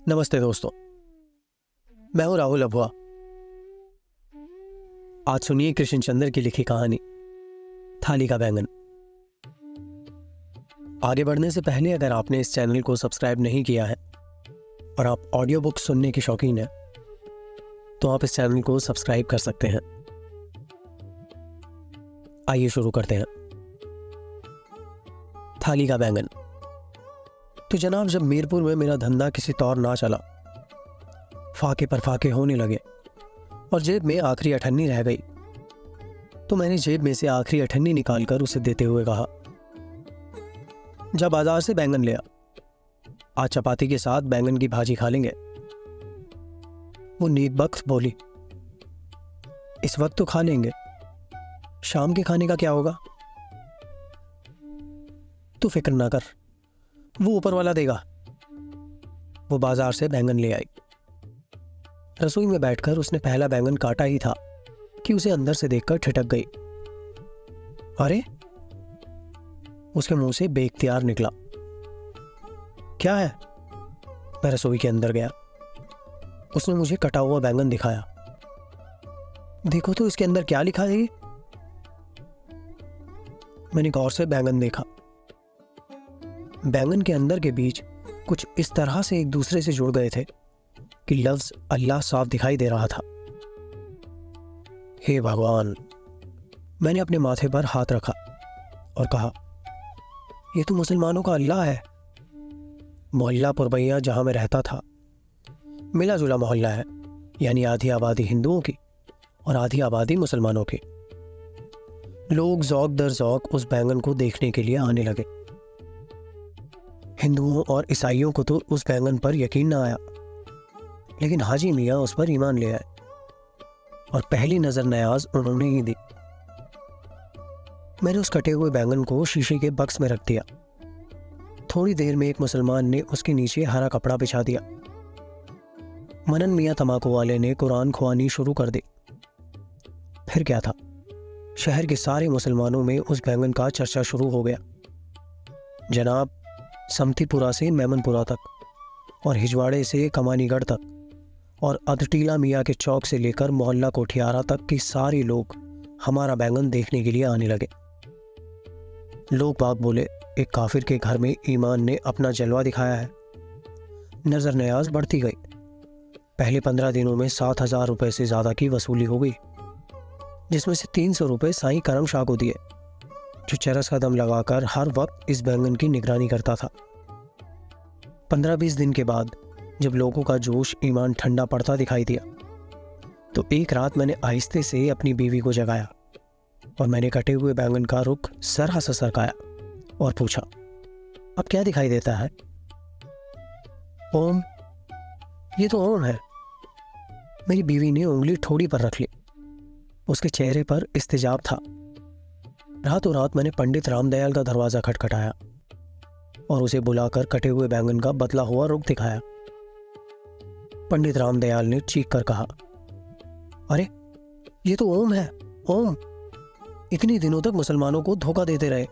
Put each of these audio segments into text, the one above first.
नमस्ते दोस्तों, मैं हूं राहुल अभुआ। आज सुनिए कृष्ण चंद्र की लिखी कहानी थाली का बैंगन। आगे बढ़ने से पहले अगर आपने इस चैनल को सब्सक्राइब नहीं किया है और आप ऑडियो बुक सुनने की शौकीन हैं तो आप इस चैनल को सब्सक्राइब कर सकते हैं। आइए शुरू करते हैं। थाली का बैंगन। तो जनाब, जब मीरपुर में मेरा धंधा किसी तौर ना चला, फाके पर फाके होने लगे और जेब में आखिरी अठन्नी रह गई, तो मैंने जेब में से आखिरी अठन्नी निकालकर उसे देते हुए कहा, जब बाजार से बैंगन ले आ, आज चपाती के साथ बैंगन की भाजी खा लेंगे। वो नेकबख्त बोली, इस वक्त तो खा लेंगे, शाम के खाने का क्या होगा? तू फिक्र ना कर, वो ऊपर वाला देगा। वो बाजार से बैंगन ले आई। रसोई में बैठकर उसने पहला बैंगन काटा ही था कि उसे अंदर से देखकर ठिठक गई। अरे, उसके मुंह से बेइख्तियार निकला, क्या है? मैं रसोई के अंदर गया। उसने मुझे कटा हुआ बैंगन दिखाया। देखो तो इसके अंदर क्या लिखा है? मैंने गौर से बैंगन देखा। बैंगन के अंदर के बीज कुछ इस तरह से एक दूसरे से जुड़ गए थे कि लफ्ज अल्लाह साफ दिखाई दे रहा था। हे भगवान! मैंने अपने माथे पर हाथ रखा और कहा, यह तो मुसलमानों का अल्लाह है। मोहल्ला पुरबैया जहां मैं रहता था मिला जुला मोहल्ला है, यानी आधी आबादी हिंदुओं की और आधी आबादी मुसलमानों की। लोग ज़ौक दर ज़ौक उस बैंगन को देखने के लिए आने लगे। हिंदुओं और ईसाइयों को तो उस बैंगन पर यकीन ना आया, लेकिन हाजी मियाँ उस पर ईमान ले आए और पहली नजर नयाज उन्होंने ही दी। मैंने उस कटे हुए बैंगन को शीशे के बक्स में रख दिया। थोड़ी देर में एक मुसलमान ने उसके नीचे हरा कपड़ा बिछा दिया। मनन मियाँ तमाकू वाले ने कुरान खुआनी शुरू कर दी। फिर क्या था, शहर के सारे मुसलमानों में उस बैंगन का चर्चा शुरू हो गया। जनाब, समतीपुरा से मेमनपुरा तक और हिजवाड़े से कमानीगढ़ तक और अधटीला मियाँ के चौक से लेकर मोहल्ला कोठियारा तक के सारे लोग हमारा बैंगन देखने के लिए आने लगे। लोग बाग बोले, एक काफिर के घर में ईमान ने अपना जलवा दिखाया है। नजर नयाज बढ़ती गई। पहले 15 दिनों में 7,000 रुपये से ज्यादा की वसूली हो गई, जिसमें से 300 रुपये साईं करम शाह को दिए, जो चरस का दम लगाकर हर वक्त इस बैंगन की निगरानी करता था। 15-20 दिन के बाद जब लोगों का जोश ईमान ठंडा पड़ता दिखाई दिया, तो एक रात मैंने आहिस्ते से अपनी बीवी को जगाया और मैंने कटे हुए बैंगन का रुख जरा सा सरकाया और पूछा, अब क्या दिखाई देता है? ओम। ये तो ओम है। मेरी बीवी ने उंगली ठोड़ी पर रख ली। उसके चेहरे पर इस्तेजाब था। रातों रात मैंने पंडित रामदयाल का दरवाजा खटखटाया और उसे बुलाकर कटे हुए बैंगन का बदला हुआ रुख दिखाया। पंडित रामदयाल ने चीख कर कहा, अरे, ये तो ओम है, ओम। इतनी दिनों तक मुसलमानों को धोखा देते रहे।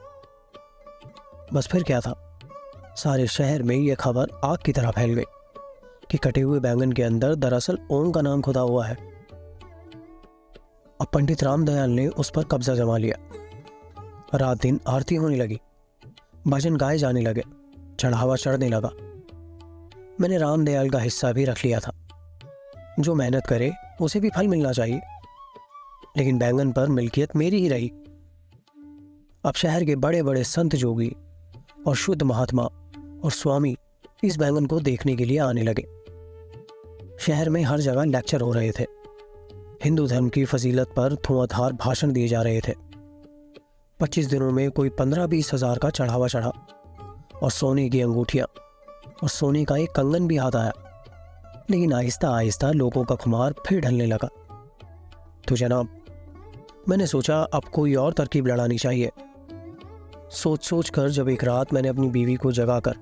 बस फिर क्या था, सारे शहर में यह खबर आग की तरह फैल गई कि कटे हुए बैंगन के अंदर दरअसल ओम का नाम खुदा हुआ है। अब पंडित रामदयाल ने उस पर कब्जा जमा लिया। रात दिन आरती होने लगी, भजन गाए जाने लगे, चढ़ावा चढ़ने लगा। मैंने रामदयाल का हिस्सा भी रख लिया था। जो मेहनत करे उसे भी फल मिलना चाहिए, लेकिन बैंगन पर मिल्कियत मेरी ही रही। अब शहर के बड़े बड़े संत जोगी और शुद्ध महात्मा और स्वामी इस बैंगन को देखने के लिए आने लगे। शहर में हर जगह लेक्चर हो रहे थे। हिंदू धर्म की फजीलत पर धुआंधार भाषण दिए जा रहे थे। 25 दिनों में कोई 15-20 हजार का चढ़ावा चढ़ा और सोने की अंगूठियां और सोने का एक कंगन भी हाथ आया। लेकिन आहिस्ता आहिस्ता लोगों का खुमार फिर ढलने लगा। तो जनाब, मैंने सोचा अब कोई और तरकीब लड़ानी चाहिए। सोच कर जब एक रात मैंने अपनी बीवी को जगाकर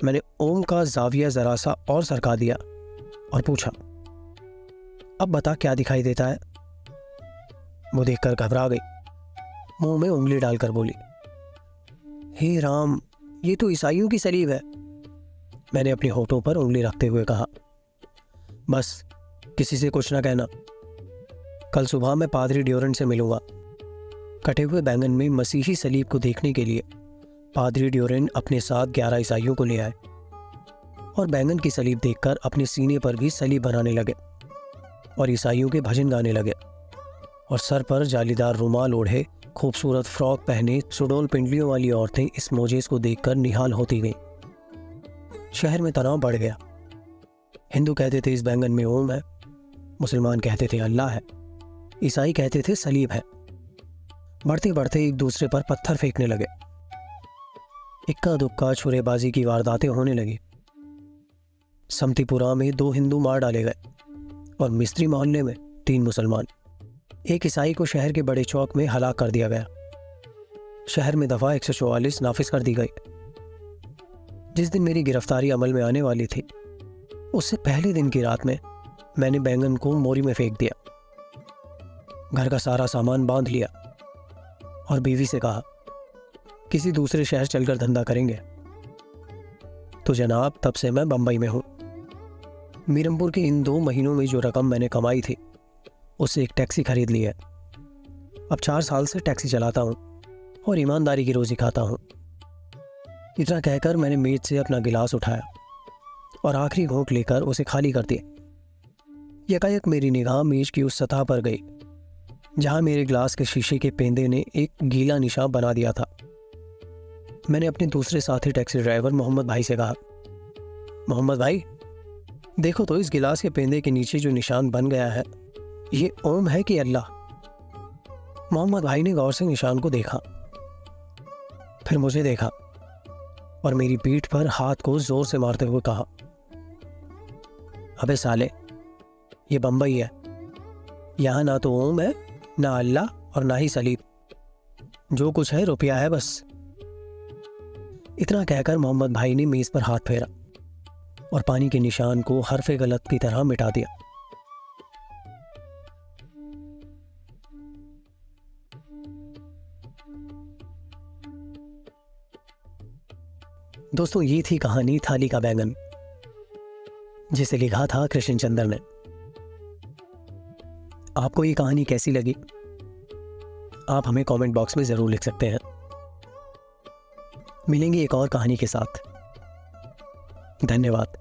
मैंने ओम का जाविया जरा सा और सरका दिया और पूछा, अब बता क्या दिखाई देता है? वो देखकर घबरा गई, मुंह में उंगली डालकर बोली, हे राम, ये तो ईसाइयों की सलीब है। मैंने अपने होठों पर उंगली रखते हुए कहा, बस किसी से कुछ ना कहना। कल सुबह मैं पादरी ड्यूरेंट से मिलूंगा। कटे हुए बैंगन में मसीही सलीब को देखने के लिए पादरी ड्यूरेंट अपने साथ 11 ईसाइयों को ले आए और बैंगन की सलीब देखकर अपने सीने पर भी सलीब बनाने लगे और ईसाइयों के भजन गाने लगे और सर पर जालीदार रुमाल ओढ़े खूबसूरत फ्रॉक पहने सुडोल पिंडलियों वाली औरतें इस मोजेस को देखकर निहाल होती गईं। शहर में तनाव बढ़ गया। हिंदू कहते थे इस बैंगन में ओम है, मुसलमान कहते थे अल्लाह है, ईसाई कहते थे सलीब है। बढ़ते बढ़ते एक दूसरे पर पत्थर फेंकने लगे। इक्का दुक्का छुरेबाजी की वारदातें होने लगी। समतीपुरा में 2 हिंदू मार डाले गए और मिस्त्री मोहल्ले में 3 मुसलमान। एक ईसाई को शहर के बड़े चौक में हलाक कर दिया गया। शहर में दफा 144 नाफिज कर दी गई। जिस दिन मेरी गिरफ्तारी अमल में आने वाली थी, उससे पहले दिन की रात में मैंने बैंगन को मोरी में फेंक दिया। घर का सारा सामान बांध लिया और बीवी से कहा, किसी दूसरे शहर चलकर धंधा करेंगे। तो जनाब, तब से मैं बंबई में हूं। मीरमपुर के इन 2 महीनों में जो रकम मैंने कमाई थी, उससे एक टैक्सी खरीद ली है। अब 4 साल से टैक्सी चलाता हूं और ईमानदारी की रोजी खाता हूं। इतना कहकर मैंने मेज से अपना गिलास उठाया और आखिरी घूंट लेकर उसे खाली कर दिया। यकायक मेरी निगाह मेज की उस सतह पर गई जहां मेरे गिलास के शीशे के पेंदे ने एक गीला निशान बना दिया था। मैंने अपने दूसरे साथी टैक्सी ड्राइवर मोहम्मद भाई से कहा, मोहम्मद भाई, देखो तो इस गिलास के पेंदे के नीचे जो निशान बन गया है, ये ओम है कि अल्लाह? मोहम्मद भाई ने गौर से निशान को देखा, फिर मुझे देखा और मेरी पीठ पर हाथ को जोर से मारते हुए कहा, अबे साले, ये बंबई है। यहां ना तो ओम है, ना अल्लाह और ना ही सलीब। जो कुछ है रुपया है बस। इतना कहकर मोहम्मद भाई ने मेज पर हाथ फेरा और पानी के निशान को हरफे गलत की तरह मिटा दिया। दोस्तों, ये थी कहानी थाली का बैंगन, जिसे लिखा था कृष्ण चंद्र ने। आपको ये कहानी कैसी लगी? आप हमें कमेंट बॉक्स में जरूर लिख सकते हैं। मिलेंगे एक और कहानी के साथ। धन्यवाद।